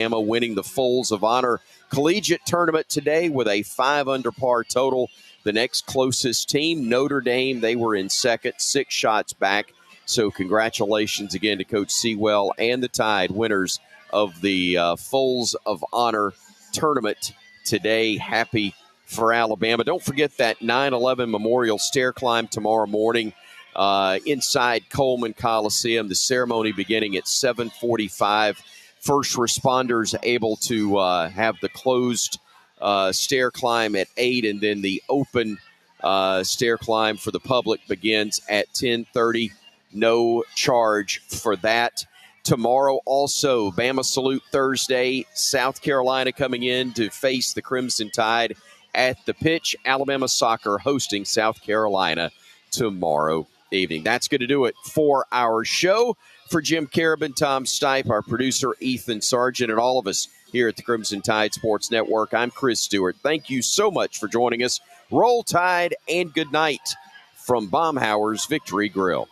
Alabama winning the Folds of Honor Collegiate Tournament today with a 5 under par total. The next closest team, Notre Dame, they were in second, 6 shots back. So congratulations again to Coach Sewell and the Tide, winners of the Folds of Honor Tournament today. Happy for Alabama. Don't forget that 9/11 Memorial Stair Climb tomorrow morning inside Coleman Coliseum. The ceremony beginning at 7:45. First responders able to have the closed stair climb at 8, and then the open stair climb for the public begins at 10:30. No charge for that. Tomorrow also, Bama Salute Thursday. South Carolina coming in to face the Crimson Tide at the pitch. Alabama soccer hosting South Carolina tomorrow evening. That's going to do it for our show. For Jim Carabin, Tom Stipe, our producer, Ethan Sargent, and all of us here at the Crimson Tide Sports Network, I'm Chris Stewart. Thank you so much for joining us. Roll Tide and good night from Baumhauer's Victory Grill.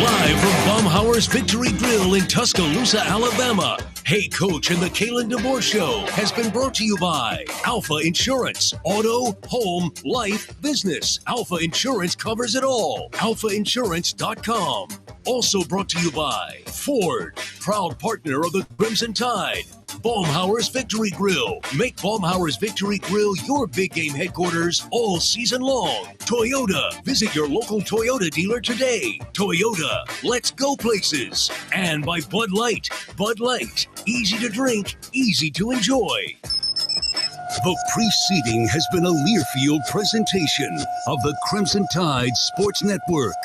Live from Baumhauer's Victory Grill in Tuscaloosa, Alabama. Hey Coach and the Kalen DeBoer Show has been brought to you by Alpha Insurance. Auto, home, life, business. Alpha Insurance covers it all. AlphaInsurance.com. Also brought to you by Ford, proud partner of the Crimson Tide. Baumhauer's Victory Grill. Make Baumhauer's Victory Grill your big game headquarters all season long. Toyota. Visit your local Toyota dealer today. Toyota. Let's go places. And by Bud Light. Bud Light. Easy to drink, easy to enjoy. The preceding has been a Learfield presentation of the Crimson Tide Sports Network.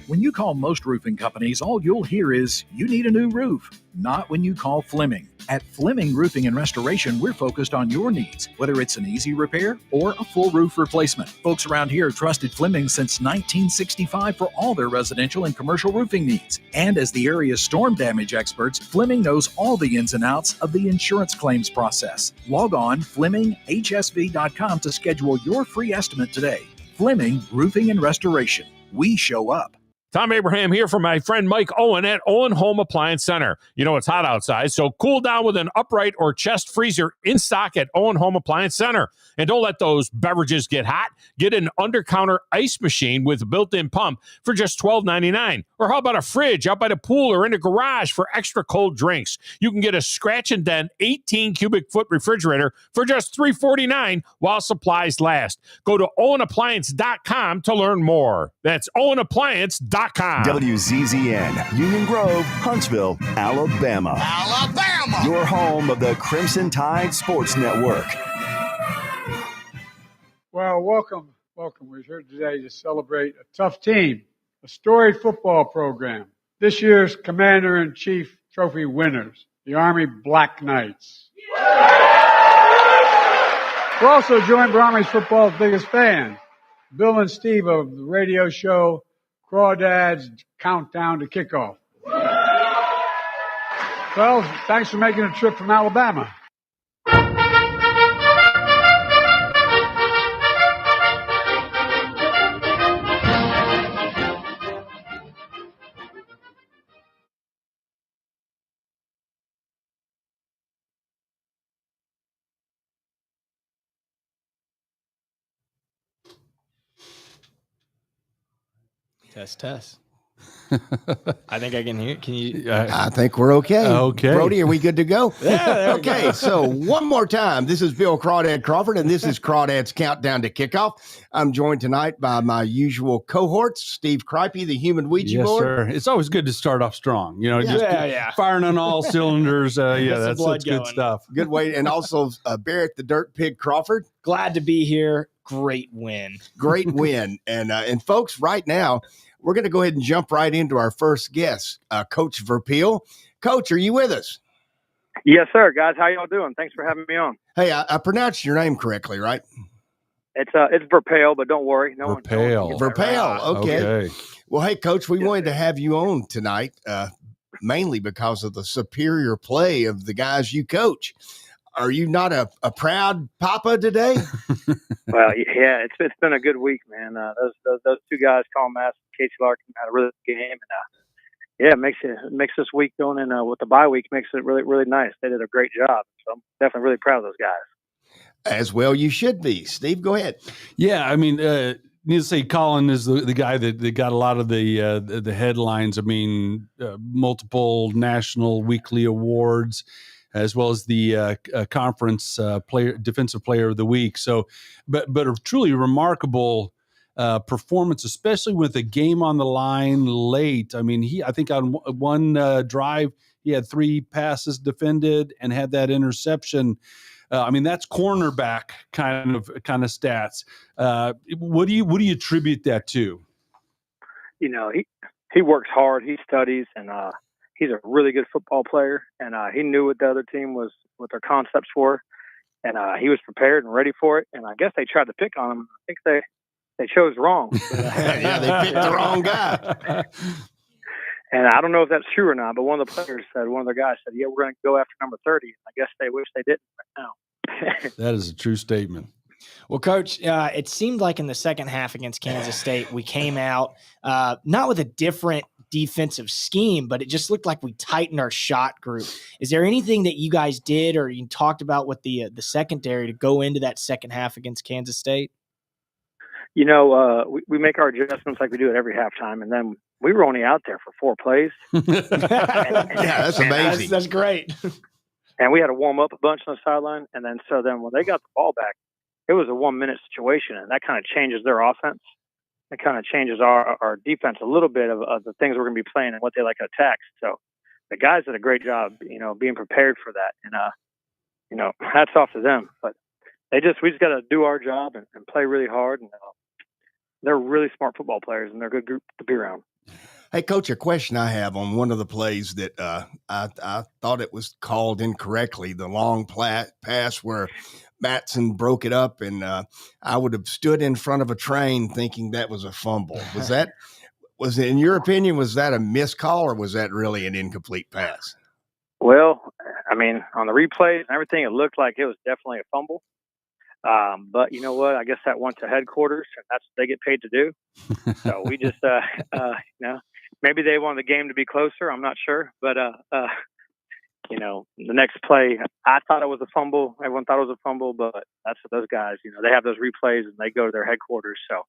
When you call most roofing companies, all you'll hear is, you need a new roof. Not when you call Fleming. At Fleming Roofing and Restoration, we're focused on your needs, whether it's an easy repair or a full roof replacement. Folks around here have trusted Fleming since 1965 for all their residential and commercial roofing needs. And as the area's storm damage experts, Fleming knows all the ins and outs of the insurance claims process. Log on FlemingHSV.com to schedule your free estimate today. Fleming Roofing and Restoration. We show up. Tom Abraham here for my friend Mike Owen at Owen Home Appliance Center. You know it's hot outside, so cool down with an upright or chest freezer in stock at Owen Home Appliance Center. And don't let those beverages get hot. Get an under-counter ice machine with a built-in pump for just $12.99. Or how about a fridge out by the pool or in the garage for extra cold drinks? You can get a scratch and dent 18 cubic foot refrigerator for just $3.49 while supplies last. Go to OwenAppliance.com to learn more. That's OwenAppliance.com. WZZN, Union Grove, Huntsville, Alabama. Alabama! Your home of the Crimson Tide Sports Network. Well, welcome. We're here today to celebrate a tough team, a storied football program. This year's Commander-in-Chief Trophy winners, the Army Black Knights. We're also joined by Army football's biggest fans, Bill and Steve of the radio show Crawdads Countdown to Kickoff. Well, thanks for making a trip from Alabama. Test. I think I can hear. Can you? I think we're okay. Okay. Brody, are we good to go? Yeah. Okay, so one more time. This is Bill Crawdad Crawford, and this is Crawdad's Countdown to Kickoff. I'm joined tonight by my usual cohorts, Steve Cripey, the human Ouija board. Sir. It's always good to start off strong. You know, Yeah. firing on all cylinders. That's blood good going. stuff. Good way. And also Barrett the Dirt Pig Crawford. Glad to be here. Great win. Great win. And folks, right now, we're going to go ahead and jump right into our first guest, Coach Verpaele. Coach, are you with us? Yes, sir, guys. How y'all doing? Thanks for having me on. Hey, I pronounced your name correctly, right? It's Verpaele, but don't worry. Verpaele. Verpaele. Okay. Okay. Well, hey, Coach, we wanted to have you on tonight, mainly because of the superior play of the guys you coach. Are you not a proud papa today? Well, yeah, it's been a good week, man. Those two guys, Colin Mass and Casey Larkin, had a really good game, and yeah, it makes this week going in with the bye week makes it really really nice. They did a great job, so I'm definitely really proud of those guys. As well, you should be. Steve, go ahead. Yeah, I mean, need to say Colin is the guy that got a lot of the headlines. I mean, multiple national weekly awards, as well as the conference defensive player of the week. So, but a truly remarkable performance, especially with a game on the line late. I mean, I think on one drive he had 3 passes defended and had that interception. I mean, that's cornerback kind of stats. What do you attribute that to? You know, he works hard, he studies, and he's a really good football player. And he knew what the other team what their concepts were, and he was prepared and ready for it. And I guess they tried to pick on him. I think they chose wrong. Yeah, they picked the wrong guy. And I don't know if that's true or not, but one of the players said, one of their guys said, yeah, we're going to go after number 30. I guess they wish they didn't right now. That is a true statement. Well, Coach, it seemed like in the second half against Kansas State, we came out not with a different defensive scheme, but it just looked like we tightened our shot group. Is there anything that you guys did or you talked about with the secondary to go into that second half against Kansas State? You know, we make our adjustments like we do at every halftime, and then we were only out there for 4 plays. Yeah, that's amazing. That's great. And we had to warm up a bunch on the sideline, and then when they got the ball back, it was a 1-minute situation, and that kind of changes their offense. It kind of changes our defense a little bit of the things we're going to be playing and what they like to attack. So the guys did a great job, you know, being prepared for that, and you know, hats off to them. But we just got to do our job and play really hard, and they're really smart football players, and they're a good group to be around. Hey, Coach, a question I have on one of the plays that I thought it was called incorrectly, the long pass where Matson broke it up, and I would have stood in front of a train thinking that was a fumble. Was in your opinion, was that a missed call, or was that really an incomplete pass? Well, I mean, on the replays and everything, it looked like it was definitely a fumble. But you know what? I guess that went to headquarters, and that's what they get paid to do. So we just, you know, maybe they wanted the game to be closer. I'm not sure, but you know, the next play, I thought it was a fumble. Everyone thought it was a fumble, but that's what those guys, you know, they have those replays and they go to their headquarters. So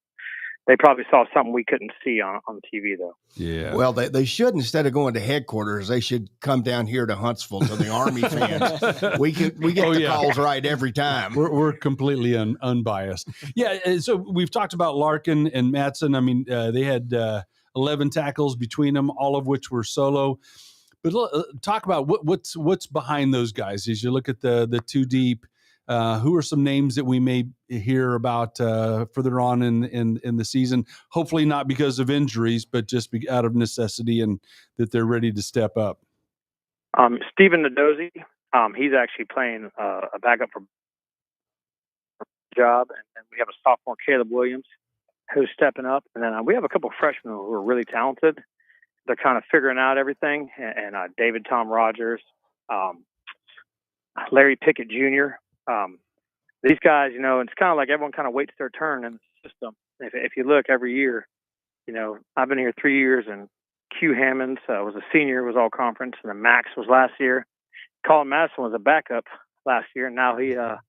they probably saw something we couldn't see on TV, though. Yeah. Well, they should, instead of going to headquarters, they should come down here to Huntsville to the Army fans. We get the calls right every time. We're completely unbiased. Yeah. So we've talked about Larkin and Matson. I mean, they had 11 tackles between them, all of which were solo. But talk about what's behind those guys as you look at the 2 deep. Who are some names that we may hear about further on in the season? Hopefully not because of injuries, but just out of necessity, and that they're ready to step up. Stephen Nadozie, he's actually playing a backup for job, and we have a sophomore, Caleb Williams, who's stepping up, and then we have a couple of freshmen who are really talented. They're kind of figuring out everything, and David Tom Rogers, Larry Pickett Jr., these guys, you know, it's kind of like everyone kind of waits their turn in the system. If you look every year, you know, I've been here 3 years, and Q Hammonds was a senior, was all conference, and then Max was last year. Colin Madison was a backup last year, and now he's a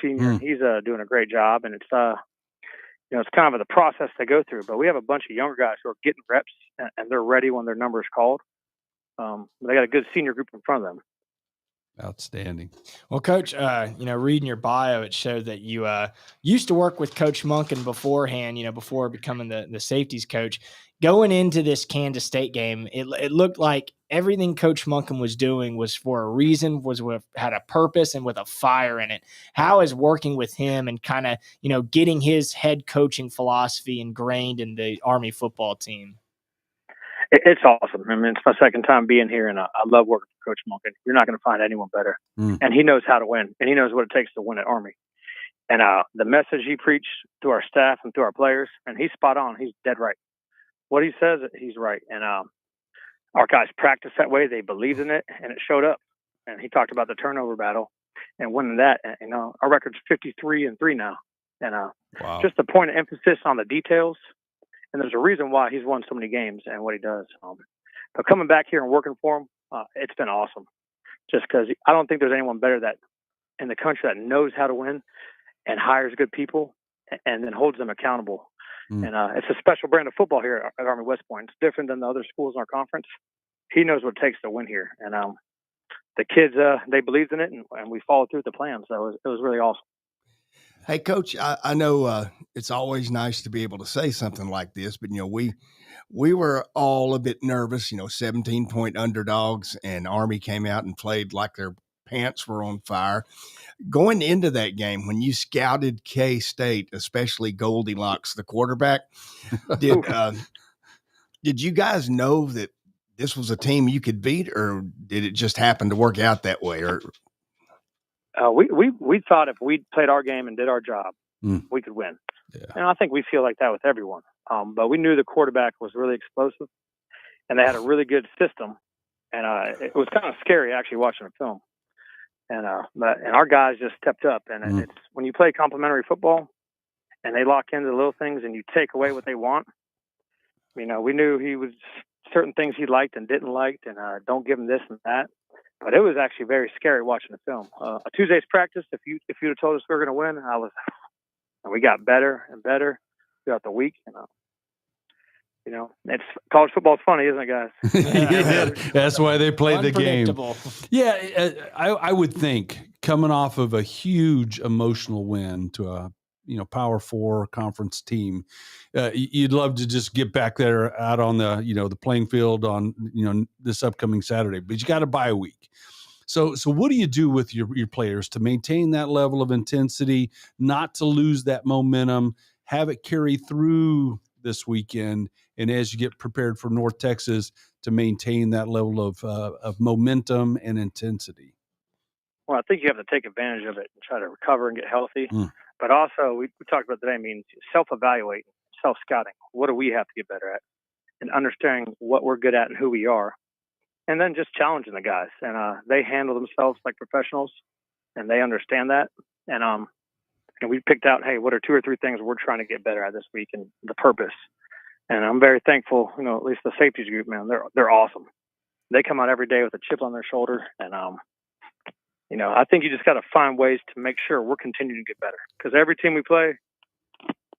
senior. He's doing a great job, and it's you know, it's kind of the process they go through. But we have a bunch of younger guys who are getting reps, and they're ready when their number is called. They got a good senior group in front of them. Outstanding. Well, Coach, you know, reading your bio, it showed that you used to work with Coach Monken beforehand, you know, before becoming the safeties coach. Going into this Kansas State game, it looked like everything Coach Monken was doing was for a reason, had a purpose and with a fire in it. How is working with him and kind of, you know, getting his head coaching philosophy ingrained in the Army football team? It's awesome. I mean, it's my second time being here, and I love working for Coach Monken. You're not going to find anyone better. And he knows how to win, and he knows what it takes to win at Army. And the message he preached to our staff and to our players, and he's spot on. He's dead right. What he says, he's right. And our guys practice that way. They believed in it, and it showed up. And he talked about the turnover battle. and winning that. And, our record's 53-3 now. And Wow. just the point of emphasis on the details. And there's a reason why he's won so many games and what he does. But coming back here and working for him, it's been awesome. Just because I don't think there's anyone better that in the country that knows how to win and hires good people and then holds them accountable. And it's a special brand of football here at Army West Point. It's different than the other schools in our conference. He knows what it takes to win here. And the kids, they believed in it, and we followed through with the plan. So it was really awesome. Hey, Coach, I know it's always nice to be able to say something like this, but, we were all a bit nervous, 17-point underdogs, and Army came out and played like their pants were on fire. Going into that game, when you scouted K-State, especially Goldilocks, the quarterback, did you guys know that this was a team you could beat, or did it just happen to work out that way? Or we thought if we played our game and did our job, we could win. Yeah. And I think we feel like that with everyone. But we knew the quarterback was really explosive, and they had a really good system. And it was kind of scary actually watching the film. And our guys just stepped up. And it's when you play complementary football, and they lock into the little things, and you take away what they want. We knew he was certain things he liked and didn't like, and don't give him this and that. But it was actually very scary watching the film. A Tuesday's practice, if you'd have told us we were going to win, and we got better and better throughout the week. It's college football is funny, isn't it, guys? Yeah, that's why they play the game. Unpredictable. Yeah, I would think coming off of a huge emotional win to a Power 4 conference team, you'd love to just get back there out on the the playing field on this upcoming Saturday, but you got to buy a week. So what do you do with your players to maintain that level of intensity, not to lose that momentum, have it carry through this weekend, and as you get prepared for North Texas, to maintain that level of momentum and intensity? Well, I think you have to take advantage of it and try to recover and get healthy. But also, we talked about today, self-evaluate, self-scouting. What do we have to get better at? And understanding what we're good at and who we are. And then just challenging the guys. And they handle themselves like professionals, and they understand that. And we picked out, hey, what are 2 or 3 things we're trying to get better at this week, and the purpose. And I'm very thankful, at least the safeties group, man, they're awesome. They come out every day with a chip on their shoulder. And, I think you just got to find ways to make sure we're continuing to get better. Because every team we play,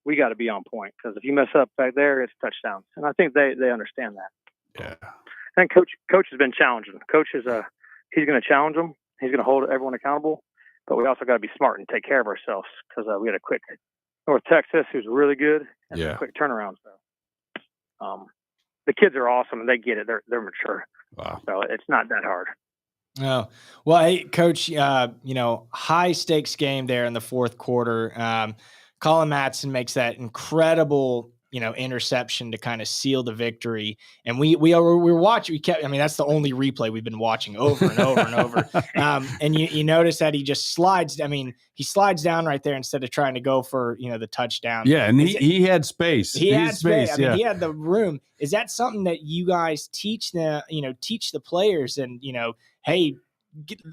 we got to be on point. Because if you mess up back there, it's touchdowns. And I think they understand that. Yeah. And coach has been challenging. Coach is he's going to challenge them. He's going to hold everyone accountable. But we also got to be smart and take care of ourselves, because we had a quick North Texas who's really good and a quick turnaround. So the kids are awesome, and they get it. They're mature. Wow. So it's not that hard. Oh, well, hey, Coach, high stakes game there in the fourth quarter. Colin Matson makes that incredible, interception to kind of seal the victory. And we were watching, that's the only replay we've been watching over and over and over. And you notice that he just slides. He slides down right there instead of trying to go for, the touchdown. Yeah. And he had space. He had space. Yeah. He had the room. Is that something that you guys teach the players and, hey,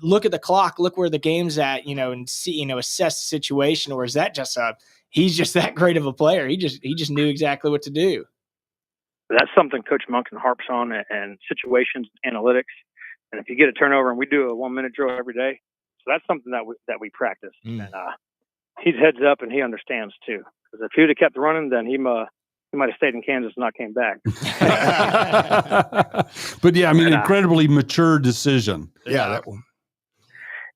look at the clock, look where the game's at, and see, assess the situation? Or is that just he's just that great of a player? He just knew exactly what to do. That's something Coach Monken harps on, and situations, analytics. And if you get a turnover, and we do a 1-minute drill every day, so that's something that we practice. And he's heads up, and he understands too. Because if he would have kept running, then he might have stayed in Kansas and not came back. But yeah, incredibly mature decision. Yeah, that one.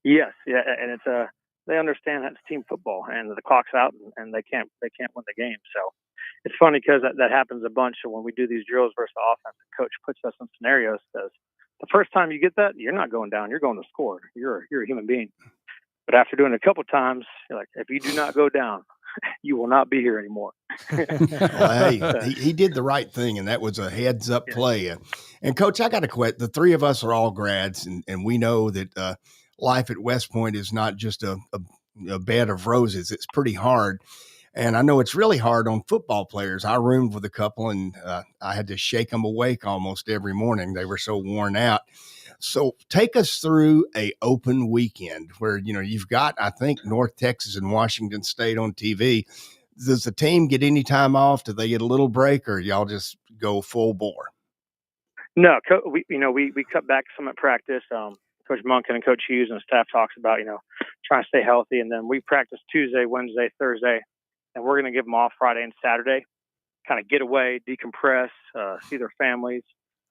Yes, yeah, and it's they understand that's team football, and the clock's out, and they can't win the game. So it's funny because that happens a bunch. So when we do these drills versus the offense, the coach puts us in scenarios. Says the first time you get that, you're not going down, you're going to score. You're a human being. But after doing it a couple times, you're like, if you do not go down, you will not be here anymore. Well, hey, he did the right thing, and that was a heads-up play. And, Coach, I got to quit. The 3 of us are all grads, and we know that life at West Point is not just a bed of roses. It's pretty hard. And I know it's really hard on football players. I roomed with a couple, and I had to shake them awake almost every morning. They were so worn out. So take us through a open weekend where, you've got, I think, North Texas and Washington State on TV. Does the team get any time off? Do they get a little break, or y'all just go full bore? No, we cut back some at practice. Coach Monken and Coach Hughes and the staff talks about, trying to stay healthy. And then we practice Tuesday, Wednesday, Thursday, and we're going to give them off Friday and Saturday, kind of get away, decompress, see their families.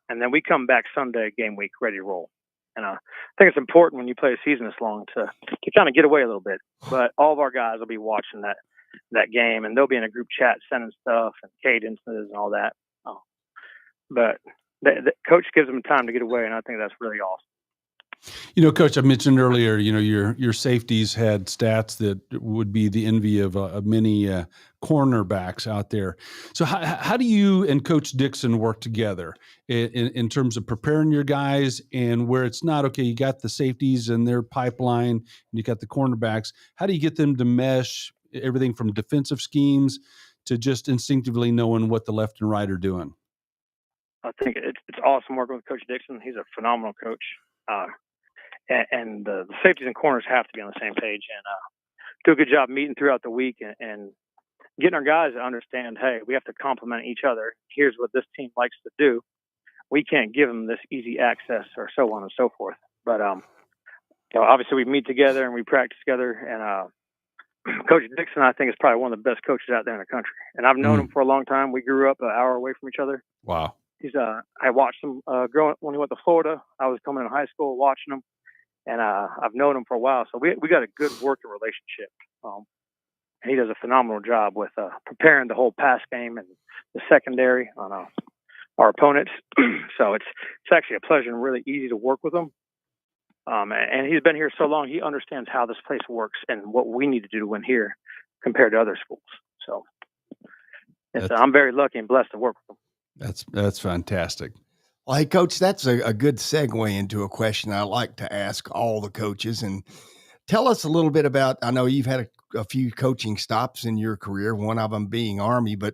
And then we come back Sunday, game week, ready to roll. And I think it's important when you play a season this long to kind of get away a little bit. But all of our guys will be watching that game, and they'll be in a group chat sending stuff and cadences and all that. But the coach gives them time to get away, and I think that's really awesome. Coach, I mentioned earlier, your safeties had stats that would be the envy of many cornerbacks out there. So how do you and Coach Dixon work together in terms of preparing your guys, and where it's not, okay, you got the safeties and their pipeline, and you got the cornerbacks. How do you get them to mesh everything from defensive schemes to just instinctively knowing what the left and right are doing? I think it's awesome working with Coach Dixon. He's a phenomenal coach. And the safeties and corners have to be on the same page and do a good job meeting throughout the week and getting our guys to understand, hey, we have to complement each other. Here's what this team likes to do. We can't give them this easy access or so on and so forth. But obviously we meet together and we practice together. And Coach Dixon, I think, is probably one of the best coaches out there in the country. And I've known him for a long time. We grew up an hour away from each other. Wow. I watched him growing when he went to Florida. I was coming in high school watching him, and I've known him for a while. So we got a good working relationship. And he does a phenomenal job with preparing the whole pass game and the secondary on our opponents. So it's actually a pleasure and really easy to work with him. And he's been here so long, he understands how this place works and what we need to do to win here compared to other schools. So I'm very lucky and blessed to work with him. That's fantastic. Well, hey, Coach, that's a good segue into a question I like to ask all the coaches. And tell us a little bit about, I know you've had a few coaching stops in your career, one of them being Army, but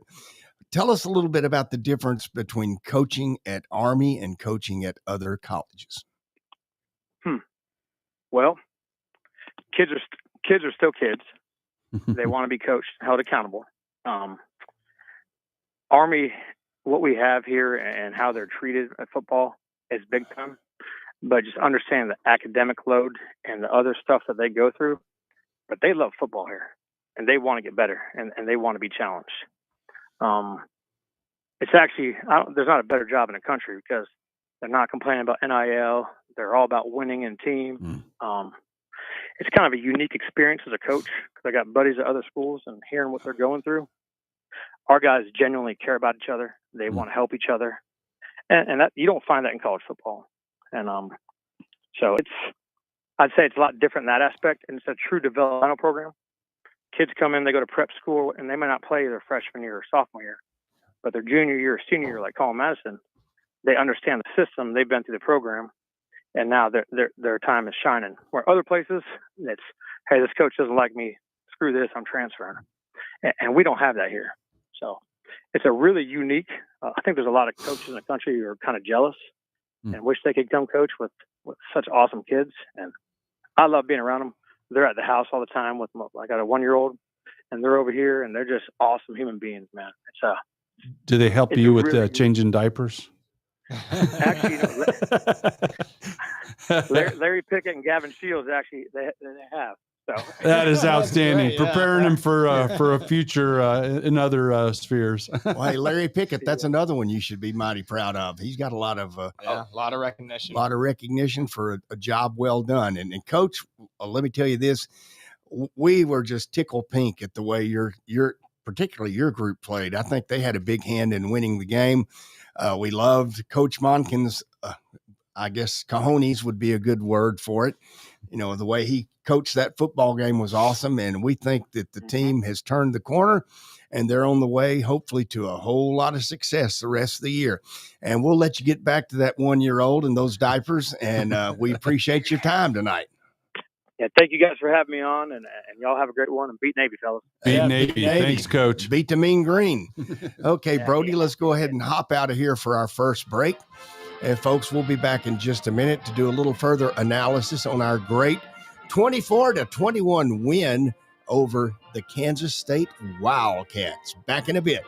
tell us a little bit about the difference between coaching at Army and coaching at other colleges. Well, kids are still kids. They want to be coached, held accountable. Army, what we have here and how they're treated at football is big time, but just understand the academic load and the other stuff that they go through. But they love football here, and they want to get better, and they want to be challenged. It's actually, there's not a better job in the country because they're not complaining about NIL. They're all about winning and team. It's kind of a unique experience as a coach because I got buddies at other schools and hearing what they're going through. Our guys genuinely care about each other. They want to help each other. And that, you don't find that in college football. And so I'd say it's a lot different in that aspect. And it's a true developmental program. Kids come in, they go to prep school, and they may not play their freshman year or sophomore year. But their junior year or senior year, like Colin Madison, they understand the system. They've been through the program. And now their time is shining. Where other places, it's, hey, this coach doesn't like me. Screw this, I'm transferring. And we don't have that here. So it's a really unique, I think there's a lot of coaches in the country who are kind of jealous and wish they could come coach with such awesome kids. And I love being around them. They're at the house all the time with I got a 1-year-old, and they're over here, and they're just awesome human beings, man. Do they help you with really changing diapers? Actually, Larry Pickett and Gavin Shields actually they have. So that is outstanding. Great, preparing him for a future in other spheres. Well, hey, Larry Pickett, that's another one you should be mighty proud of. He's got a lot of recognition. A lot of recognition for a job well done. And Coach, let me tell you this: we were just tickle pink at the way your particularly your group played. I think they had a big hand in winning the game. We loved Coach Monken's, I guess cojones would be a good word for it. The way he coached that football game was awesome. And we think that the team has turned the corner and they're on the way, hopefully, to a whole lot of success the rest of the year. And we'll let you get back to that 1-year-old and those diapers. And we appreciate your time tonight. Yeah, thank you guys for having me on, and y'all have a great one, and beat Navy, fellas. Beat Navy. Thanks, Coach. Beat the Mean Green. Okay, Brody, let's go ahead and hop out of here for our first break. And folks, we'll be back in just a minute to do a little further analysis on our great 24-21 win over the Kansas State Wildcats. Back in a bit.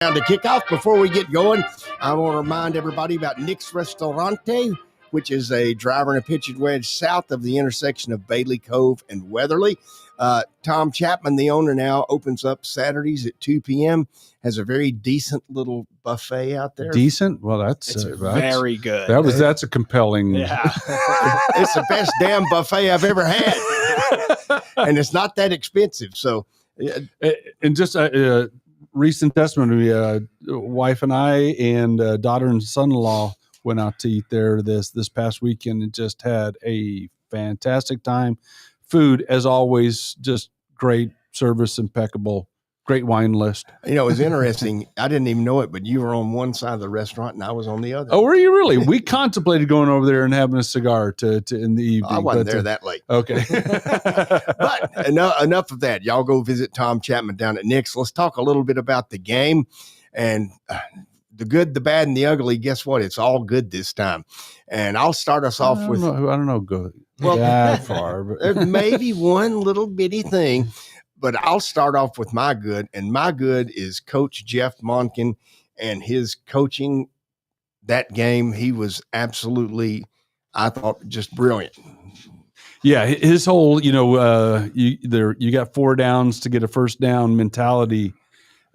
To kick off, before we get going, I want to remind everybody about Nick's Restaurante, which is a driver and a pitching wedge south of the intersection of Bailey Cove and Weatherly. Tom Chapman, the owner now, opens up Saturdays at 2 p.m., has a very decent little buffet out there. Decent? Well, that's very good. That's a compelling. Yeah. It's the best damn buffet I've ever had. and it's not that expensive. So, and just recent testimony, wife and I and daughter and son-in-law went out to eat there this past weekend and just had a fantastic time. Food, as always, just great. Service impeccable. Great wine list. It was interesting. I didn't even know it, but you were on one side of the restaurant and I was on the other. Oh, were you really? We contemplated going over there and having a cigar to in the evening. I wasn't there that late. Okay. But enough of that. Y'all go visit Tom Chapman down at Nick's. Let's talk a little bit about the game and the good, the bad, and the ugly. Guess what? It's all good this time. And I'll start us off with. I don't know. Go well, that far. But. There's maybe one little bitty thing. But I'll start off with my good, and my good is Coach Jeff Monken and his coaching that game. He was absolutely, I thought, just brilliant. Yeah, his whole, you got 4 downs to get a first down mentality.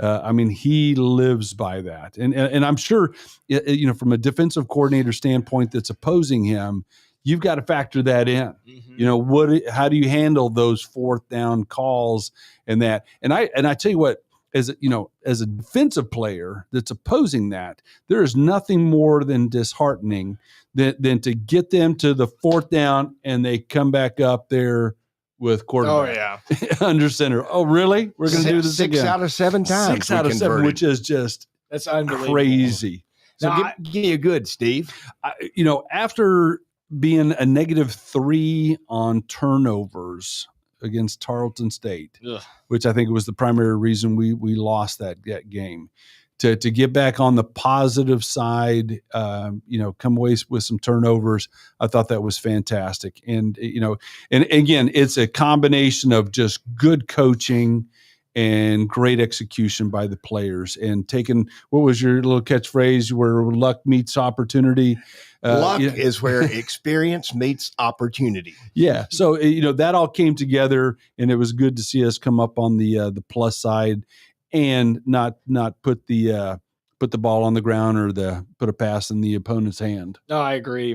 He lives by that, and I'm sure, from a defensive coordinator standpoint that's opposing him, you've got to factor that in. Mm-hmm. How do you handle those 4th down calls and that? And I tell you what, as a defensive player that's opposing that, there is nothing more than disheartening than to get them to the 4th down and they come back up there with quarterback. Oh yeah, under center. Oh really? We're going to do this 6 out of 7 times. 6 out of 7, which is just that's unbelievable. Crazy. So give you a good, Steve. After being a -3 on turnovers against Tarleton State, which I think was the primary reason we lost that game. To get back on the positive side, come away with some turnovers, I thought that was fantastic. And and again, it's a combination of just good coaching and great execution by the players, and taking, what was your little catchphrase, where luck meets opportunity? Luck is where experience meets opportunity. Yeah. So, that all came together, and it was good to see us come up on the plus side and not put the ball on the ground or put a pass in the opponent's hand. No, I agree.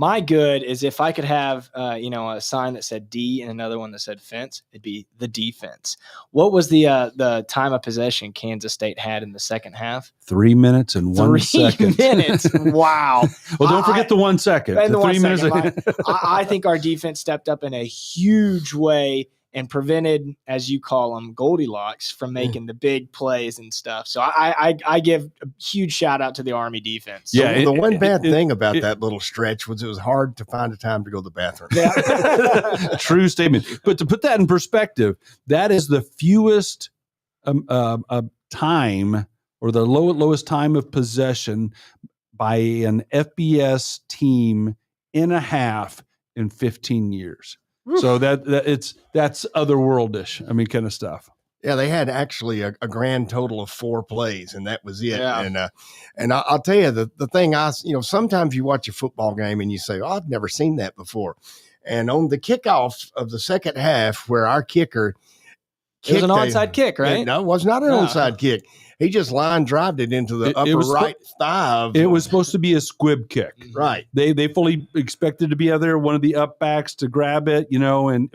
My good is if I could have, a sign that said D and another one that said fence, it'd be the defense. What was the time of possession Kansas State had in the second half? 3 minutes and 1 second. 3 minutes. Wow. Well, don't forget the 1 second. And the 3 1 second. minutes. I think our defense stepped up in a huge way and prevented, as you call them, Goldilocks from making the big plays and stuff. So I give a huge shout out to the Army defense. Yeah, so the one bad thing about that little stretch was it was hard to find a time to go to the bathroom. Yeah. True statement. But to put that in perspective, that is the fewest time, or the lowest time of possession by an FBS team in a half in 15 years. So that's otherworldish. Kind of stuff. Yeah, they had actually a grand total of 4 plays, and that was it. Yeah. And I'll tell you the thing. Sometimes you watch a football game and you say, "Oh, I've never seen that before." And on the kickoff of the second half, where our kicker kicked, it was an onside kick, right? No, it was not an onside kick. He just line drived it into the upper right thigh. It was supposed to be a squib kick. Right. They fully expected to be out there, one of the up backs to grab it,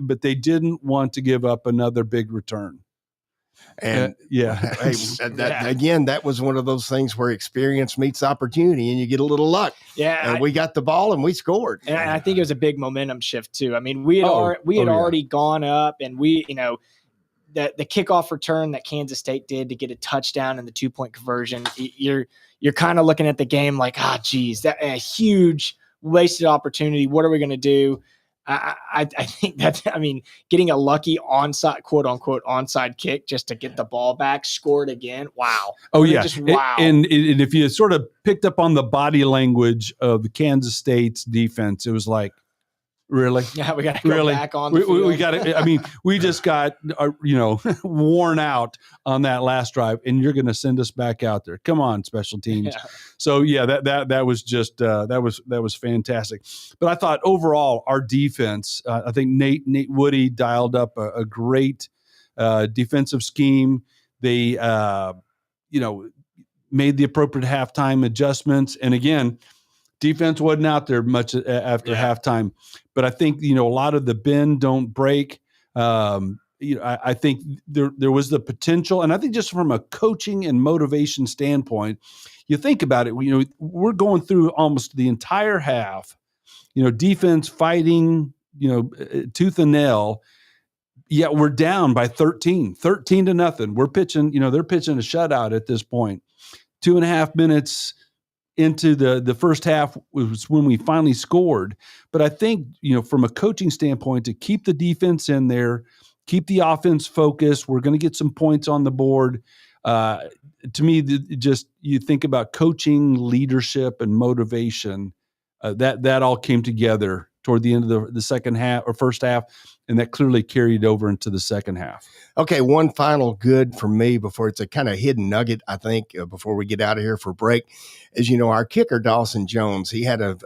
but they didn't want to give up another big return. And again, that was one of those things where experience meets opportunity and you get a little luck. Yeah. And we got the ball and we scored. And I think it was a big momentum shift too. We had already gone up, and the kickoff return that Kansas State did to get a touchdown and the 2-point conversion, you're kind of looking at the game like, geez, that a huge wasted opportunity. What are we going to do? I think that's, getting a lucky onside, quote unquote, onside kick just to get the ball back, scored again. Wow. Oh yeah. Just wow. And if you sort of picked up on the body language of the Kansas State's defense, it was like, really? Yeah, we got to go back on the field. We got to. We just got worn out on that last drive, and you're going to send us back out there. Come on, special teams. Yeah. So yeah, that was just that was fantastic. But I thought overall our defense. I think Nate Woody dialed up a great defensive scheme. They made the appropriate halftime adjustments, and again, Defense wasn't out there much after halftime, but I think, a lot of the bend don't break. I think there was the potential, and I think just from a coaching and motivation standpoint, you think about it, we're going through almost the entire half, defense fighting, tooth and nail, yet we're down by 13 to nothing. We're pitching, they're pitching a shutout at this point. 2.5 minutes into the first half was when we finally scored. But I think, from a coaching standpoint, to keep the defense in there, keep the offense focused, we're going to get some points on the board. To me, just you think about coaching, leadership, and motivation, that all came together toward the end of the second half or first half, and that clearly carried over into the second half. Okay, one final good for me before it's a kind of hidden nugget, I think, before we get out of here for break, is, our kicker, Dawson Jones, he had a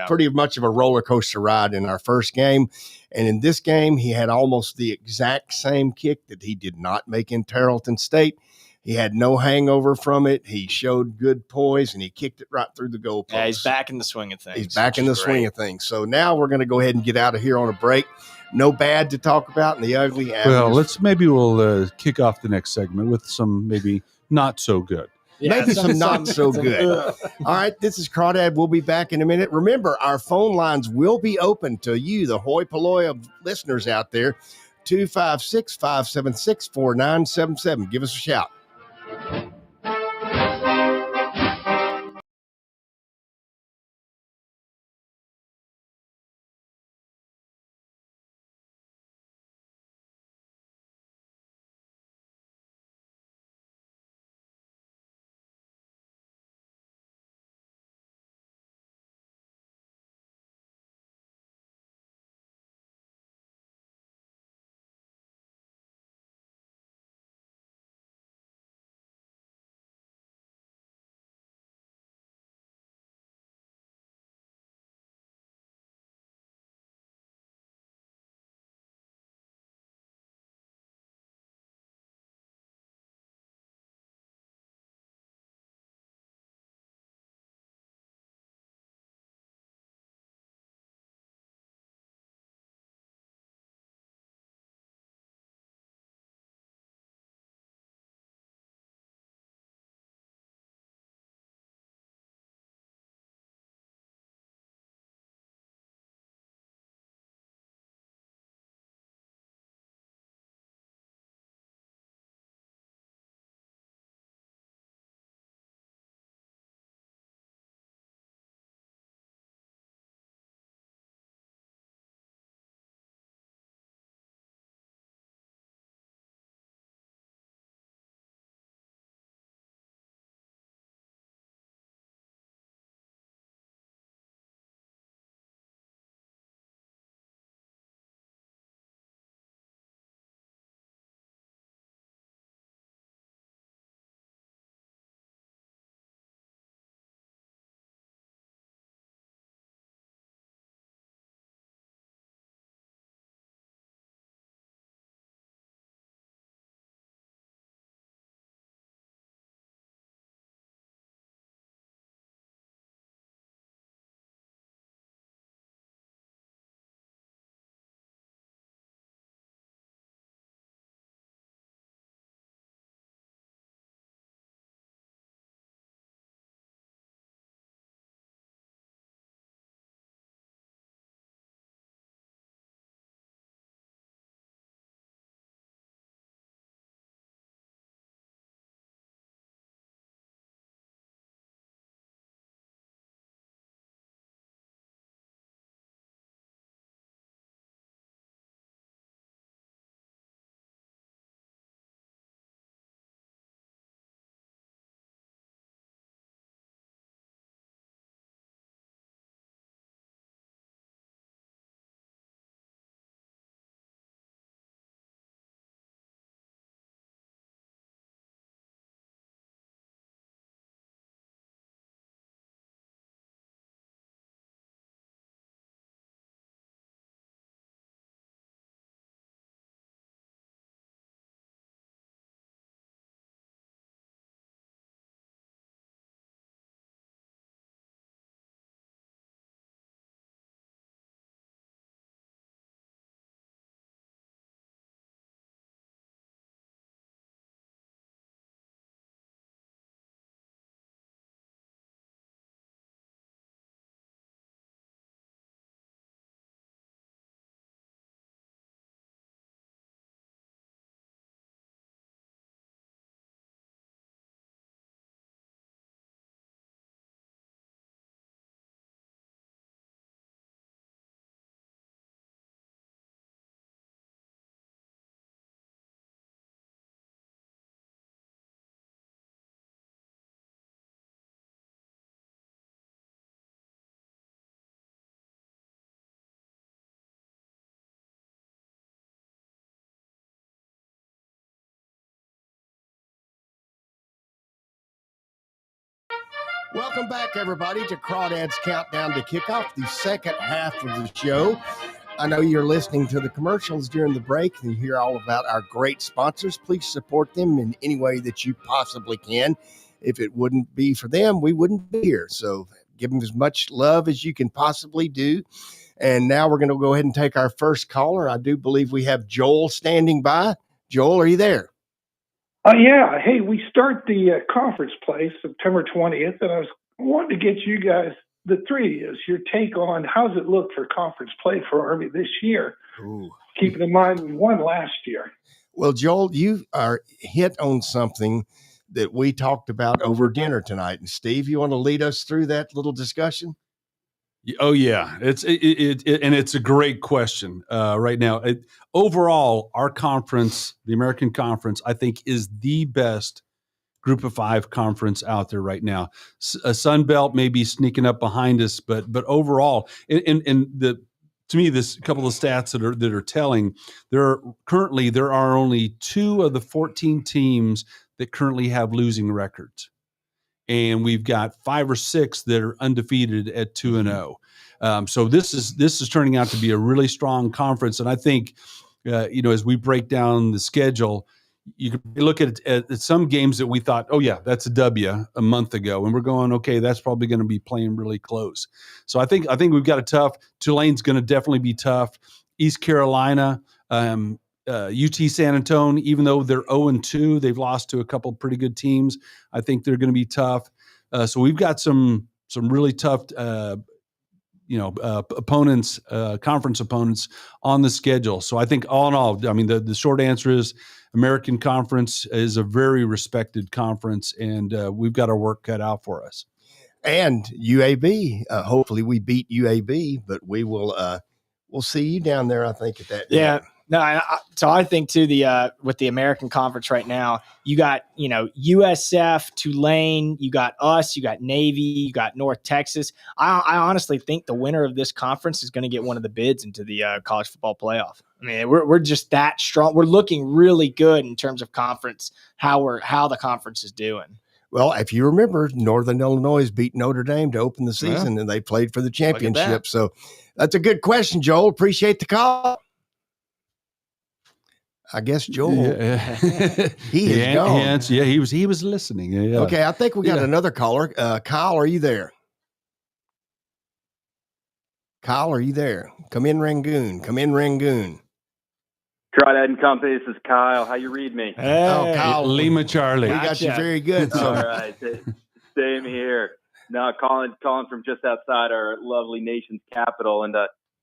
pretty much of a roller coaster ride in our first game. And in this game, he had almost the exact same kick that he did not make in Tarleton State. He had no hangover from it. He showed good poise, and he kicked it right through the goalpost. Yeah, he's back in the swing of things. He's back in the swing of things. So now we're going to go ahead and get out of here on a break. No bad to talk about in the ugly. Well, we'll kick off the next segment with some maybe not so good. Yeah, maybe some not so good. All right, this is Crawdad. We'll be back in a minute. Remember, our phone lines will be open to you, the hoi polloi of listeners out there. 256-576-4977. Give us a shout. Welcome back, everybody, to Crawdads Countdown to Kickoff, the second half of the show. I know you're listening to the commercials during the break and you hear all about our great sponsors. Please support them in any way that you possibly can. If it wouldn't be for them, we wouldn't be here. So give them as much love as you can possibly do. And now we're going to go ahead and take our first caller. I do believe we have Joel standing by. Joel, are you there? Yeah. Hey, we start the conference play September 20th, and I was wanting to get you guys, the three of you, your take on how's it look for conference play for Army this year, keeping in mind we won last year. Well, Joel, you are hit on something that we talked about over dinner tonight. And Steve, you want to lead us through that little discussion? Oh yeah, and it's a great question right now. Overall, our conference, the American Conference, I think is the best Group of Five conference out there right now. Sun Belt may be sneaking up behind us, but overall, to me, this couple of stats that are telling, there are only 2 of the 14 teams that currently have losing records. And we've got 5 or 6 that are undefeated at 2-0. So this is turning out to be a really strong conference. And I think, as we break down the schedule, you can look at some games that we thought, oh yeah, that's a W a month ago, and we're going, okay, that's probably going to be playing really close. So I think we've got a tough. Tulane's going to definitely be tough. East Carolina. UT San Antonio, even though they're 0-2, they've lost to a couple of pretty good teams. I think they're going to be tough. So we've got some really tough, opponents, conference opponents on the schedule. So I think all in all, I mean, the short answer is American Conference is a very respected conference, and we've got our work cut out for us. And UAB, hopefully we beat UAB, but we will we'll see you down there, I think, at that Yeah. game. No, so I think too, with the American Conference right now, you got USF, Tulane, you got us, you got Navy, you got North Texas. I honestly think the winner of this conference is going to get one of the bids into the college football playoff. I mean, we're just that strong. We're looking really good in terms of conference, how the conference is doing. Well, if you remember, Northern Illinois beat Notre Dame to open the season, and they played for the championship. So that's a good question, Joel. Appreciate the call. I guess Joel, he is gone. Yeah, he was listening. Yeah. Okay, I think we got another caller. Kyle, are you there? Kyle, are you there? Come in, Rangoon. Crawdad and Company, this is Kyle. How you read me? Hey, Kyle. Lima Charlie. We got you very good. So. All right. Same here. No, calling from just outside our lovely nation's capital. And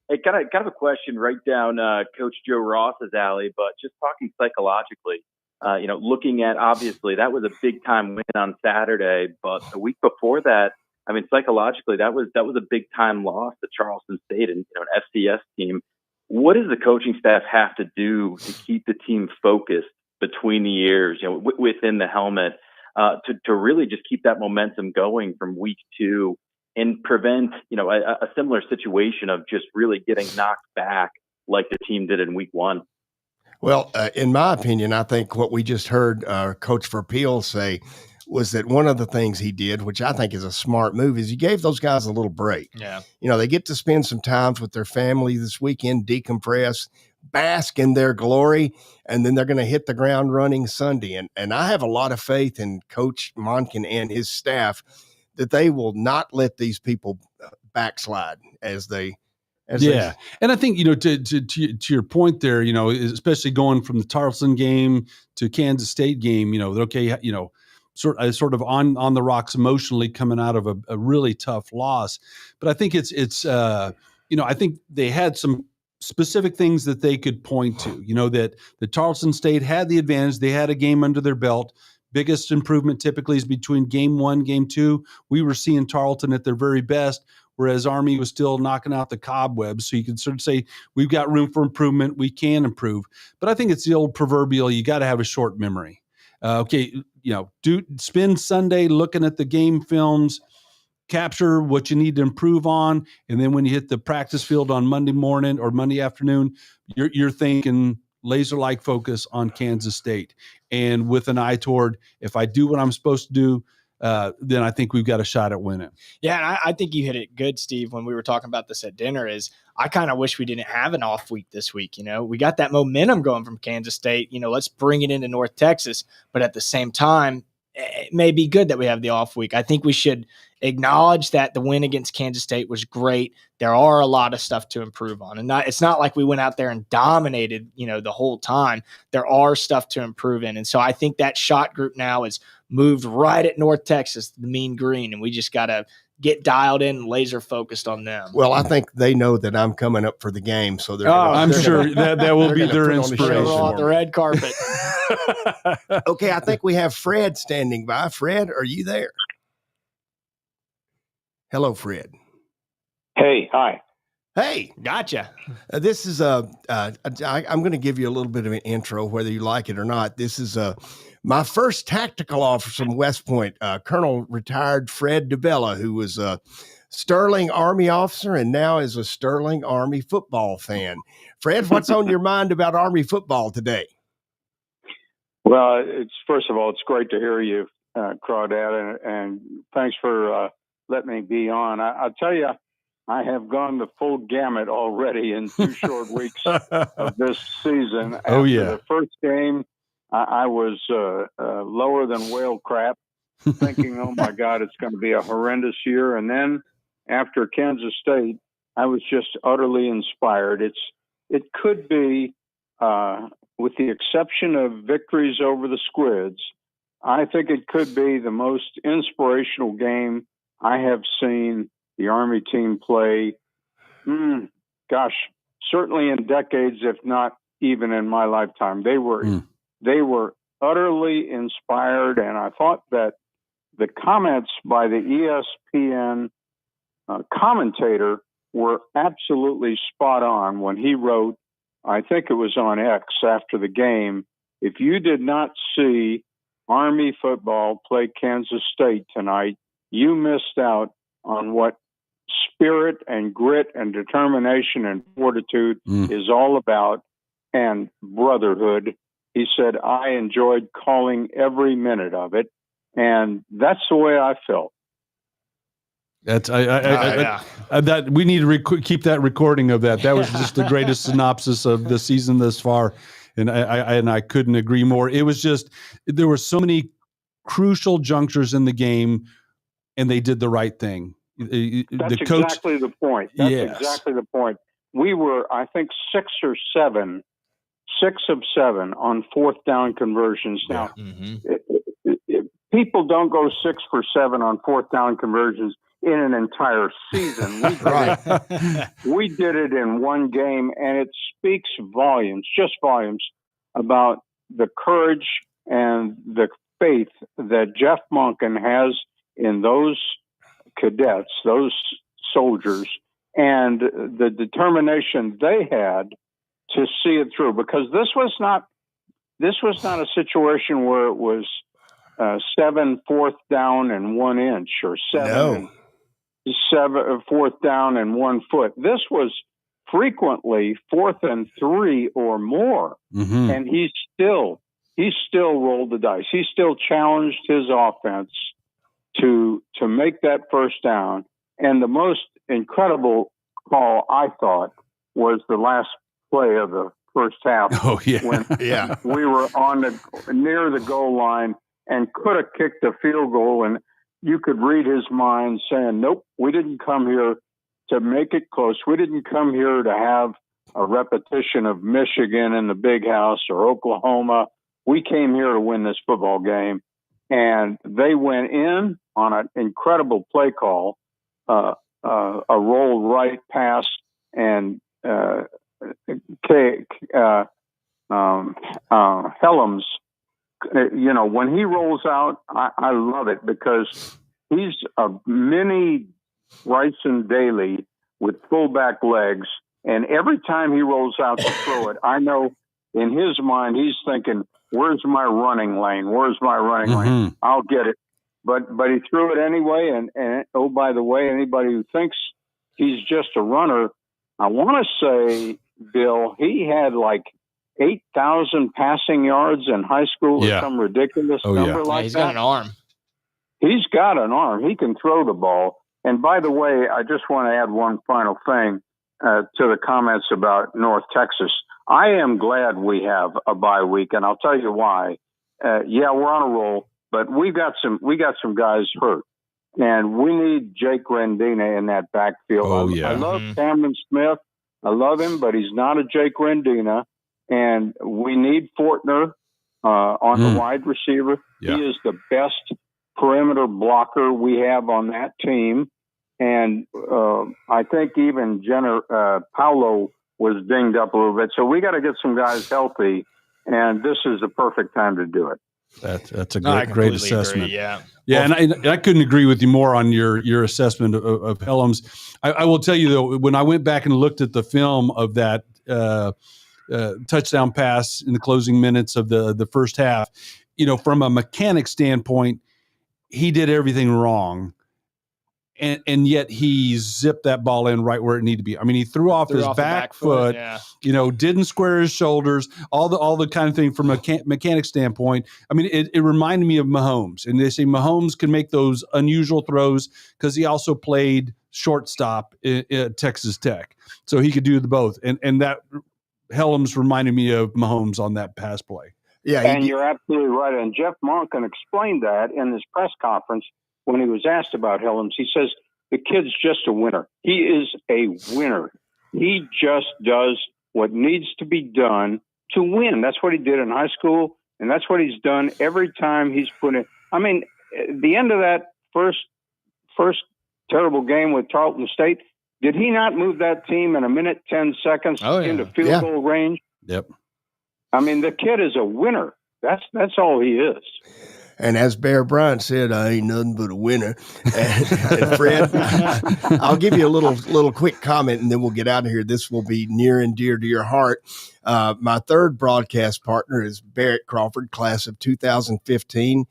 hey, kind of a question right down Coach Joe Ross's alley, but just talking psychologically, looking at, obviously, that was a big-time win on Saturday, but the week before that, I mean, psychologically, that was a big-time loss to Charleston State and an FCS team. What does the coaching staff have to do to keep the team focused between the years, within the helmet, to really just keep that momentum going from week 2 and prevent, a similar situation of just really getting knocked back like the team did in week 1? Well, in my opinion, I think what we just heard Coach Verpaele say was that one of the things he did, which I think is a smart move, is he gave those guys a little break. Yeah. They get to spend some time with their family this weekend, decompress, bask in their glory, and then they're going to hit the ground running Sunday. And I have a lot of faith in Coach Monken and his staff that they will not let these people backslide as they. And I think, to your point there, especially going from the Tarleton game to Kansas State game, sort of on the rocks emotionally coming out of a really tough loss. But I think I think they had some specific things that they could point to, that the Tarleton State had the advantage. They had a game under their belt. Biggest improvement typically is between game 1, game 2. We were seeing Tarleton at their very best, whereas Army was still knocking out the cobwebs. So you can sort of say we've got room for improvement. We can improve. But I think it's the old proverbial, you got to have a short memory. Spend Sunday looking at the game films, capture what you need to improve on, and then when you hit the practice field on Monday morning or Monday afternoon, you're thinking laser-like focus on Kansas State, and with an eye toward, if I do what I'm supposed to do, then I think we've got a shot at winning. Yeah, and I think you hit it good, Steve, when we were talking about this at dinner. Is I kind of wish we didn't have an off week this week. We got that momentum going from Kansas State. Let's bring it into North Texas. But at the same time, it may be good that we have the off week. I think we should acknowledge that the win against Kansas State was great. There are a lot of stuff to improve on. And it's not like we went out there and dominated, the whole time. There are stuff to improve in. And so I think that shot group now is moved right at North Texas, the Mean Green, and we just got to get dialed in and laser focused on them. Well, I think they know that I'm coming up for the game, so I'm sure that will be their inspiration. On the red carpet. Okay, I think we have Fred standing by. Fred, are you there? Hello, Fred. Hey, hi. Hey, gotcha. This is I'm going to give you a little bit of an intro, whether you like it or not. This is my first tactical officer from West Point, Colonel retired Fred DeBella, who was a Sterling Army officer and now is a Sterling Army football fan. Fred, what's on your mind about Army football today? Well, first of all, it's great to hear you, Crawdad, and thanks for letting me be on. I'll tell you, I have gone the full gamut already in 2 short weeks of this season. Oh, yeah. After the first game, I was lower than whale crap, thinking, oh, my God, it's going to be a horrendous year. And then after Kansas State, I was just utterly inspired. It could be, with the exception of victories over the Squids, I think it could be the most inspirational game I have seen the Army team play, certainly in decades, if not even in my lifetime. They were utterly inspired, and I thought that the comments by the ESPN commentator were absolutely spot on when he wrote, I think it was on X after the game, if you did not see Army football play Kansas State tonight, you missed out on what spirit and grit and determination and fortitude is all about, and brotherhood. He said, I enjoyed calling every minute of it, and that's the way I felt. That's that we need to keep that recording of that. That was just the greatest synopsis of the season thus far, and I couldn't agree more. It was just there were so many crucial junctures in the game, and they did the right thing. That's exactly the point. That's exactly the point. We were, I think, 6 of 7 on 4th down conversions. Now, people don't go 6 for 7 on 4th down conversions in an entire season. We did it in one game, and it speaks volumes, just volumes, about the courage and the faith that Jeff Monken has in those cadets, those soldiers, and the determination they had to see it through. Because this was not a situation where it was 7 4th down and 1 inch, or 7 4th down and 1 foot. This was frequently 4th and 3 or more, and he still rolled the dice. He still challenged his offense to make that first down. And the most incredible call, I thought, was the last play of the first half. Oh, yeah. When we were near the goal line and could have kicked a field goal, and you could read his mind saying, nope, we didn't come here to make it close. We didn't come here to have a repetition of Michigan in the Big House or Oklahoma. We came here to win this football game. And they went in on an incredible play call, a roll right pass, and Helms, when he rolls out, I love it because he's a mini Bryson Daly with fullback legs. And every time he rolls out to throw it, I know in his mind he's thinking, where's my running lane? Where's my running lane? I'll get it. But he threw it anyway. And oh, by the way, anybody who thinks he's just a runner, I want to say, Bill, he had like 8,000 passing yards in high school or some ridiculous number like that. He's got an arm. He's got an arm. He can throw the ball. And by the way, I just want to add one final thing to the comments about North Texas. I am glad we have a bye week, and I'll tell you why. Yeah, we're on a roll, but we got some guys hurt, and we need Jake Rendina in that backfield. Oh, yeah. I love Cameron Smith. I love him, but he's not a Jake Rendina, and we need Fortner on the wide receiver. Yeah. He is the best perimeter blocker we have on that team. And I think even Paulo was dinged up a little bit. So we got to get some guys healthy, and this is the perfect time to do it. That's a great assessment. Agree, yeah. Yeah, and I couldn't agree with you more on your assessment of Helms. I will tell you, though, when I went back and looked at the film of that touchdown pass in the closing minutes of the first half, from a mechanic standpoint, he did everything wrong. And yet he zipped that ball in right where it needed to be. I mean, he threw off his back foot, yeah. Didn't square his shoulders, all the kind of thing from a mechanic standpoint. I mean, it reminded me of Mahomes. And they say Mahomes can make those unusual throws because he also played shortstop at Texas Tech. So he could do the both. And that Helms reminded me of Mahomes on that pass play. Yeah, and you're absolutely right. And Jeff Monken explained that in his press conference when he was asked about Helms. He says, the kid's just a winner. He is a winner. He just does what needs to be done to win. That's what he did in high school, and that's what he's done every time he's put in. I mean, the end of that first terrible game with Tarleton State, did he not move that team in a minute, 10 seconds into field goal range? Yep. I mean, the kid is a winner. That's all he is. And as Bear Bryant said, I ain't nothing but a winner. And Fred, I'll give you a little quick comment, and then we'll get out of here. This will be near and dear to your heart. My third broadcast partner is Barrett Crawford, class of 2015.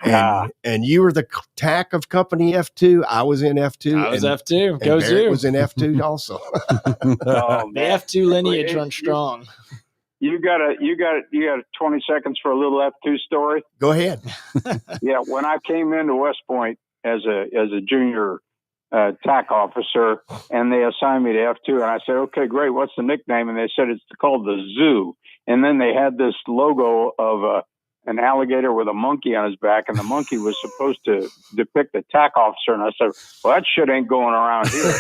And you were the TAC of Company F2. I was in F2. I was F2. And Go Barrett Zoo. was in F2 also. Oh, the F2 lineage runs strong. You got 20 seconds for a little F2 story? Go ahead. Yeah, when I came into West Point as a junior TAC officer, and they assigned me to F2, and I said, okay, great, what's the nickname? And they said it's called the Zoo. And then they had this logo of an alligator with a monkey on his back, and the monkey was supposed to depict a TAC officer. And I said, well, that shit ain't going around here.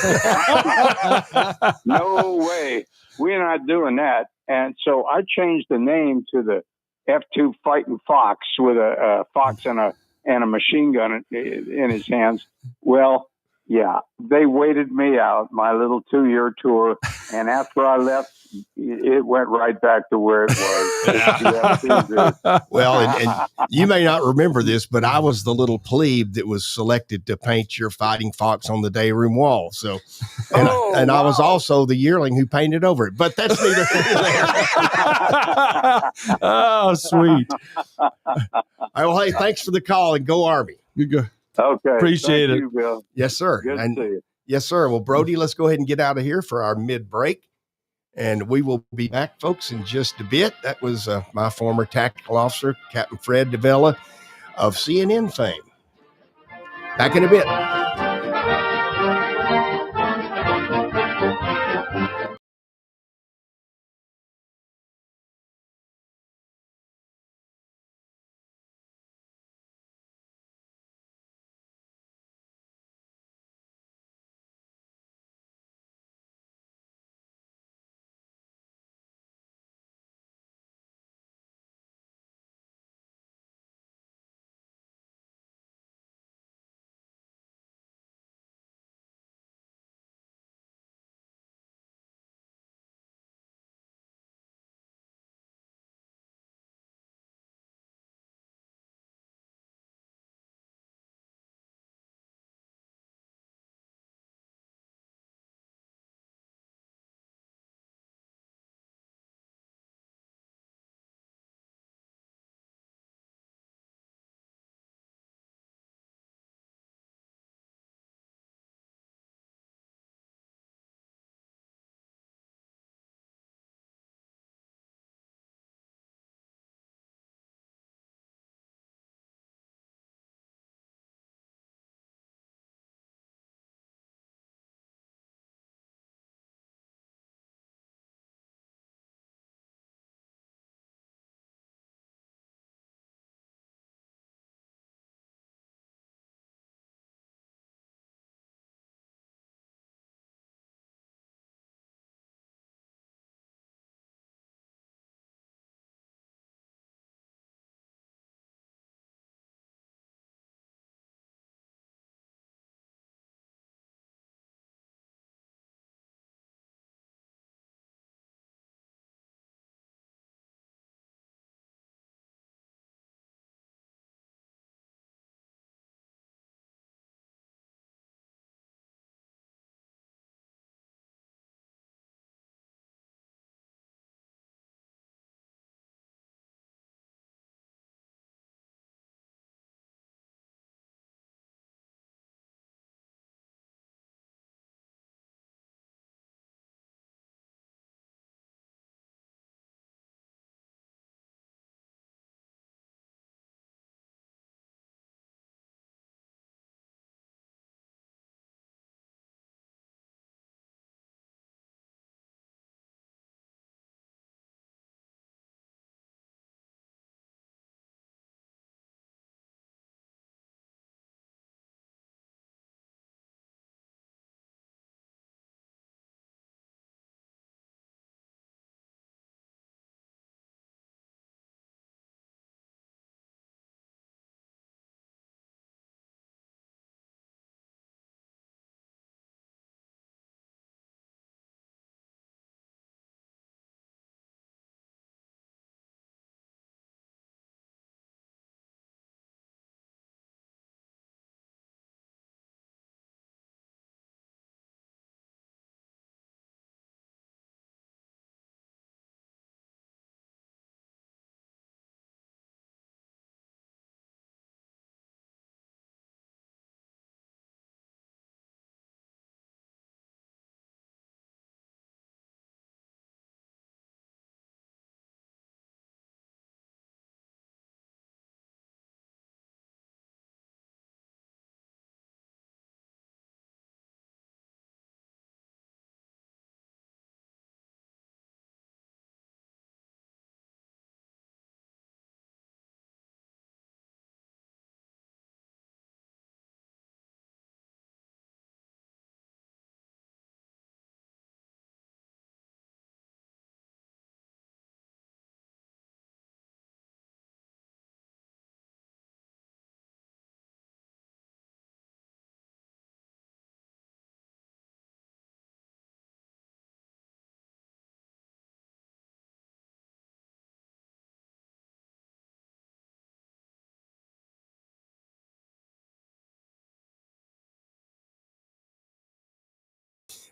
No way. We're not doing that. And so I changed the name to the F2 Fighting Fox with a fox and a machine gun in his hands. Well, yeah, they waited me out, my little 2-year tour. And after I left, it went right back to where it was. Well, and you may not remember this, but I was the little plebe that was selected to paint your Fighting Fox on the day room wall. So, and I was also the yearling who painted over it. But that's neither here nor there. Oh, sweet. Well, hey, thanks for the call, and go Army. You go. Okay. Appreciate it. You, Bill. Yes, sir. Good to see you. Yes, sir. Well, Brody, let's go ahead and get out of here for our mid-break. And we will be back, folks, in just a bit. That was my former tactical officer, Captain Fred DeVella of CNN fame. Back in a bit.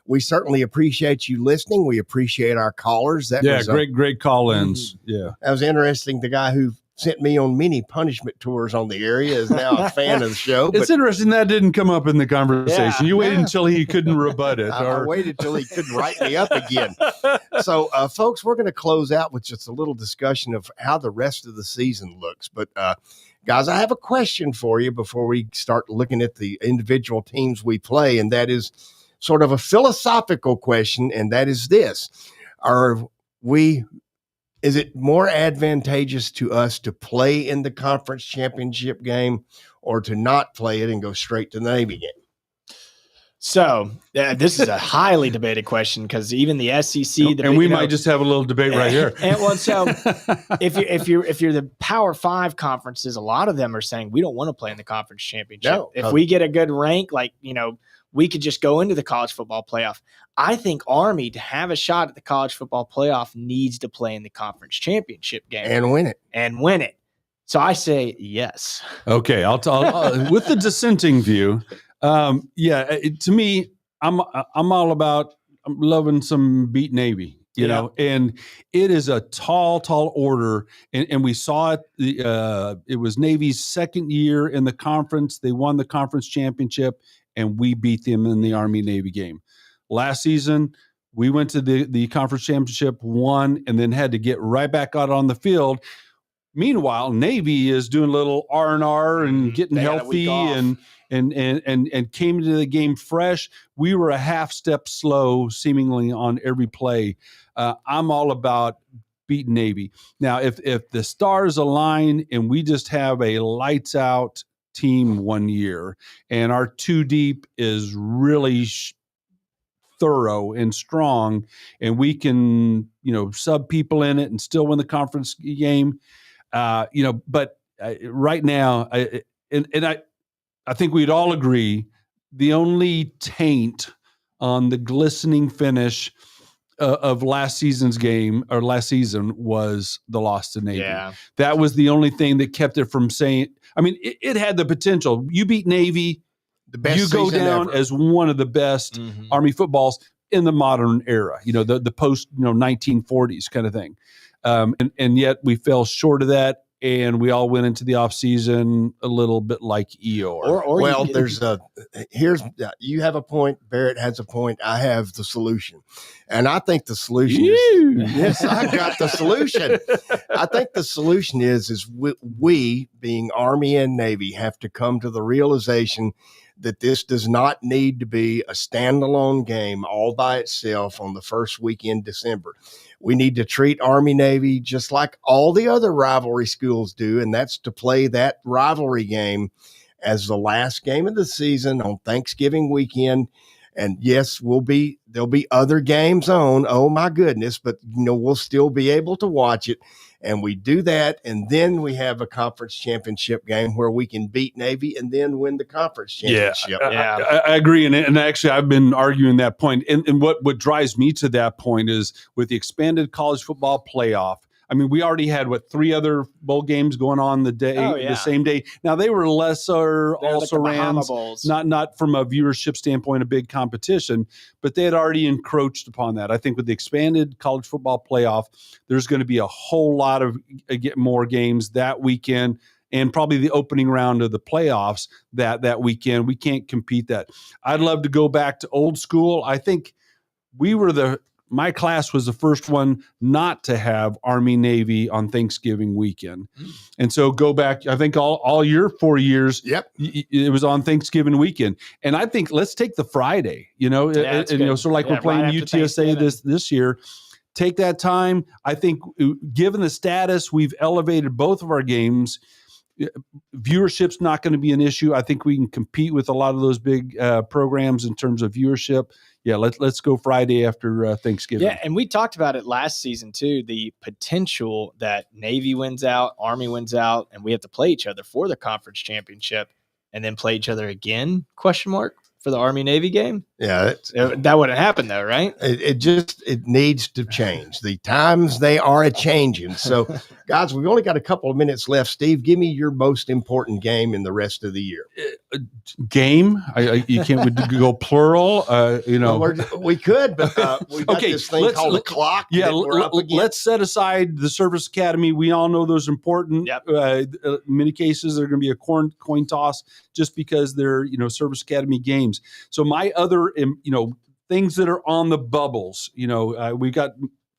we certainly appreciate you listening. We appreciate our callers. That was great call-ins. Yeah, that was interesting. The guy who sent me on many punishment tours on the area is now a fan of the show. It's interesting that didn't come up in the conversation. You waited Yeah. until he couldn't rebut it. I waited till he couldn't write me up again. So, folks, we're going to close out with just a little discussion of how the rest of the season looks. But, guys, I have a question for you before we start looking at the individual teams we play, and that is sort of a philosophical question, and that is this. Is it more advantageous to us to play in the conference championship game or to not play it and go straight to the Navy game? So this is a highly debated question because even the SEC, and we might just have a little debate right here. And well, so if you're the Power 5 conferences, a lot of them are saying we don't want to play in the conference championship. No. If we get a good rank, we could just go into the college football playoff. I think Army, to have a shot at the college football playoff, needs to play in the conference championship game and win it. So I say yes. Okay, I'll with the dissenting view. To me, I'm all about loving some beat Navy. You know, and it is a tall order, and we saw it. It was Navy's second year in the conference. They won the conference championship, and we beat them in the Army-Navy game. Last season, we went to the conference championship, won, and then had to get right back out on the field. Meanwhile, Navy is doing a little R&R and getting healthy and came into the game fresh. We were a half step slow, seemingly on every play. I'm all about beating Navy. Now, if the stars align and we just have a lights out team one year and our 2 deep is really thorough and strong, and we can sub people in it and still win the conference game, but right now I think we'd all agree the only taint on the glistening finish of last season was the loss to Navy. Yeah. That was the only thing that kept it from saying, I mean, it had the potential. You beat Navy, the best you go down ever as one of the best Army footballs in the modern era, the post 1940s kind of thing. And yet we fell short of that. And we all went into the off season a little bit like Eeyore. You have a point. Barrett has a point. I have the solution. And I think the solution is, yes, I got the solution. I think the solution is we being Army and Navy have to come to the realization that this does not need to be a standalone game all by itself on the first week in December. We need to treat Army-Navy just like all the other rivalry schools do, and that's to play that rivalry game as the last game of the season on Thanksgiving weekend. And yes, there'll be other games on. Oh my goodness. But we'll still be able to watch it. And we do that. And then we have a conference championship game where we can beat Navy and then win the conference championship. Yeah. I agree. And actually I've been arguing that point. And what drives me to that point is with the expanded college football playoff. I mean, we already had 3 other bowl games going on the same day. Now they were lesser, also ran not from a viewership standpoint, a big competition, but they had already encroached upon that. I think with the expanded college football playoff, there's going to be a whole lot of more games that weekend, and probably the opening round of the playoffs that weekend. We can't compete that. I'd love to go back to old school. I think my class was the first one not to have Army-Navy on Thanksgiving weekend. And so go back, I think all your 4 years, it was on Thanksgiving weekend. And I think let's take the Friday, sort of like we're playing UTSA this year. Take that time. I think given the status, we've elevated both of our games. Viewership's not going to be an issue. I think we can compete with a lot of those big programs in terms of viewership. Yeah, let's go Friday after Thanksgiving. Yeah, and we talked about it last season too, the potential that Navy wins out, Army wins out, and we have to play each other for the conference championship and then play each other again, for the Army-Navy game? Yeah. That wouldn't happen though, right? It needs to change. The times, they are a-changing. So, Guys, we've only got a couple of minutes left. Steve, give me your most important game in the rest of the year. Game? You can't go plural. Well, we could, but we got this thing called a clock. Yeah, we're up against. Let's set aside the Service Academy. We all know those are important. Yep. Many cases they're going to be a coin toss just because they're Service Academy games. So my other things that are on the bubbles. We've got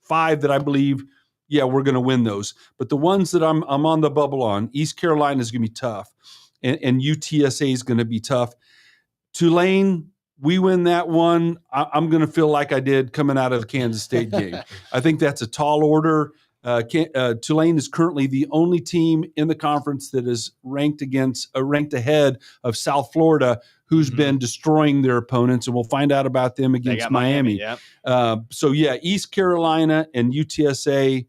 5 that I believe. Yeah, we're going to win those. But the ones that I'm on the bubble on, East Carolina is going to be tough, and UTSA is going to be tough. Tulane, we win that one. I'm going to feel like I did coming out of the Kansas State game. I think that's a tall order. Tulane is currently the only team in the conference that is ranked ahead of South Florida, who's been destroying their opponents, and we'll find out about them against Miami. East Carolina and UTSA.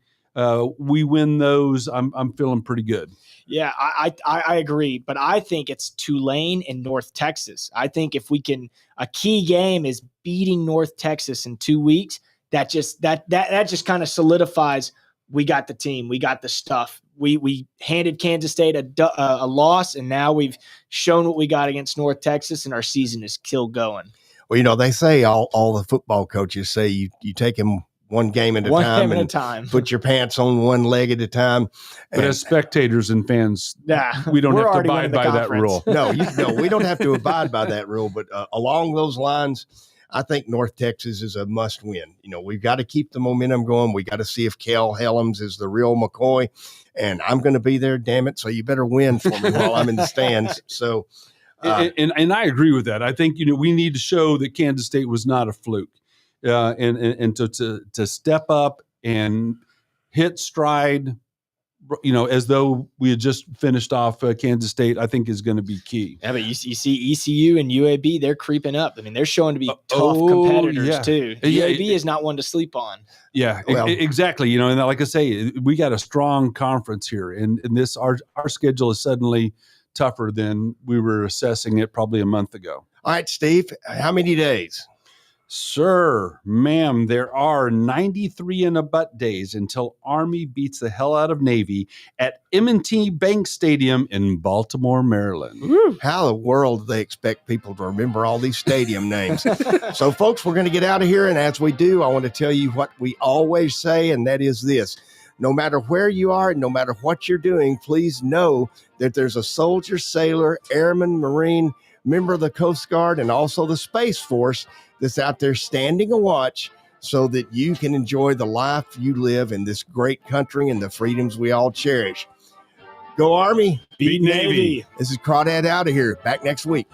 We win those. I'm feeling pretty good. Yeah, I agree, but I think it's Tulane and North Texas. I think if we can, a key game is beating North Texas in 2 weeks. That just kind of solidifies we got the team, we got the stuff. We handed Kansas State a loss, and now we've shown what we got against North Texas, and our season is still going. Well, they say all the football coaches say you take them one game at a time. Put your pants on one leg at a time. But as spectators and fans, we don't have to abide by that rule. No, we don't have to abide by that rule. But along those lines, I think North Texas is a must win. We've got to keep the momentum going. We got to see if Kel Helms is the real McCoy, and I'm going to be there. Damn it! So you better win for me while I'm in the stands. So, and I agree with that. I think we need to show that Kansas State was not a fluke. And to step up and hit stride, as though we had just finished off Kansas State, I think is going to be key. Yeah, but you see ECU and UAB, they're creeping up. I mean, they're showing to be tough competitors too. UAB is not one to sleep on. Yeah, exactly. And like I say, we got a strong conference here, and this our schedule is suddenly tougher than we were assessing it probably a month ago. All right, Steve, how many days? Sir, ma'am, there are 93 and a butt days until Army beats the hell out of Navy at M&T Bank Stadium in Baltimore, Maryland. Woo. How in the world do they expect people to remember all these stadium names? So, folks, we're going to get out of here. And as we do, I want to tell you what we always say, and that is this. No matter where you are, no matter what you're doing, please know that there's a soldier, sailor, airman, Marine, member of the Coast Guard, and also the Space Force that's out there standing a watch so that you can enjoy the life you live in this great country and the freedoms we all cherish. Go Army. Beat Navy. This is Crawdad out of here. Back next week.